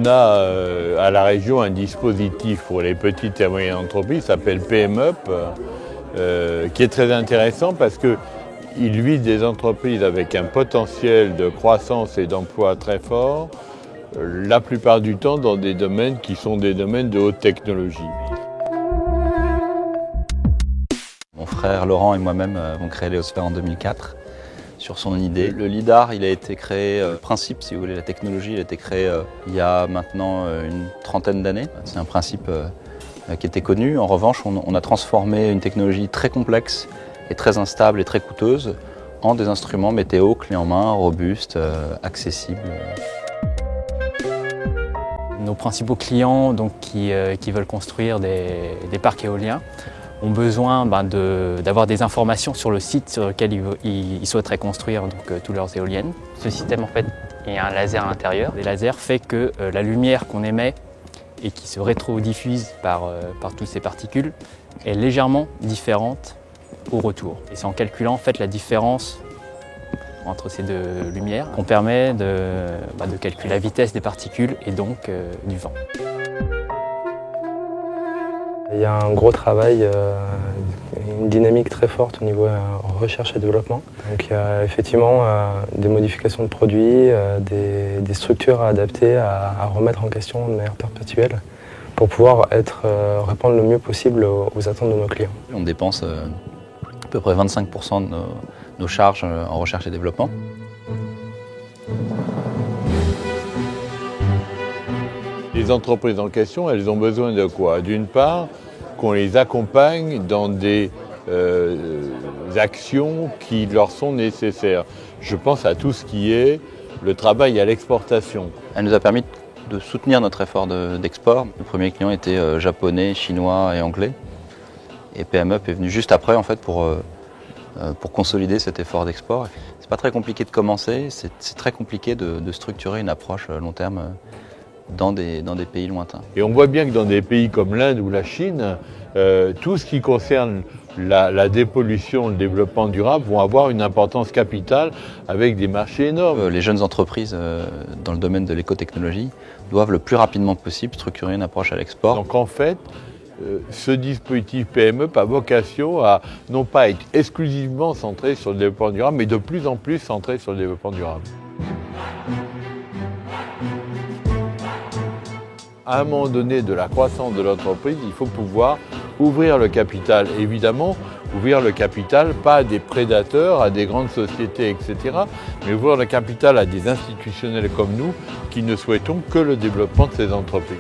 On a à la région un dispositif pour les petites et moyennes entreprises qui s'appelle PMUP, qui est très intéressant parce qu'il vise des entreprises avec un potentiel de croissance et d'emploi très fort, la plupart du temps dans des domaines qui sont des domaines de haute technologie. Mon frère Laurent et moi-même avons créé Léosphère en 2004 sur son idée. Le LIDAR, il a été créé, le principe, si vous voulez, la technologie, il a été créé il y a maintenant une trentaine d'années. C'est un principe qui était connu. En revanche, on a transformé une technologie très complexe et très instable et très coûteuse en des instruments météo clés en main, robustes, accessibles. Nos principaux clients donc, qui veulent construire des parcs éoliens ont besoin d'avoir des informations sur le site sur lequel ils souhaiteraient construire toutes leurs éoliennes. Ce système, en fait, il y a un laser à l'intérieur. Le laser fait que la lumière qu'on émet et qui se rétrodiffuse par toutes ces particules est légèrement différente au retour. Et c'est en calculant en fait, la différence entre ces deux lumières qu'on permet de calculer la vitesse des particules et donc du vent. Il y a un gros travail, une dynamique très forte au niveau recherche et développement. Donc il y a effectivement des modifications de produits, des structures à adapter, à remettre en question de manière perpétuelle pour pouvoir répondre le mieux possible aux attentes de nos clients. On dépense à peu près 25% de nos charges en recherche et développement. Les entreprises en question, elles ont besoin de quoi? D'une part, qu'on les accompagne dans des actions qui leur sont nécessaires. Je pense à tout ce qui est le travail à l'exportation. Elle nous a permis de soutenir notre effort d'export. Nos premiers clients étaient japonais, chinois et anglais. Et PMUP est venu juste après en fait, pour consolider cet effort d'export. C'est pas très compliqué de commencer, c'est très compliqué de structurer une approche long terme dans des pays lointains. Et on voit bien que dans des pays comme l'Inde ou la Chine, tout ce qui concerne la dépollution, le développement durable vont avoir une importance capitale avec des marchés énormes. Les jeunes entreprises dans le domaine de l'écotechnologie doivent le plus rapidement possible structurer une approche à l'export. Donc en fait, ce dispositif PMUP a vocation à non pas être exclusivement centré sur le développement durable, mais de plus en plus centré sur le développement durable. À un moment donné de la croissance de l'entreprise, il faut pouvoir ouvrir le capital. Évidemment, ouvrir le capital pas à des prédateurs, à des grandes sociétés, etc., mais ouvrir le capital à des institutionnels comme nous qui ne souhaitons que le développement de ces entreprises.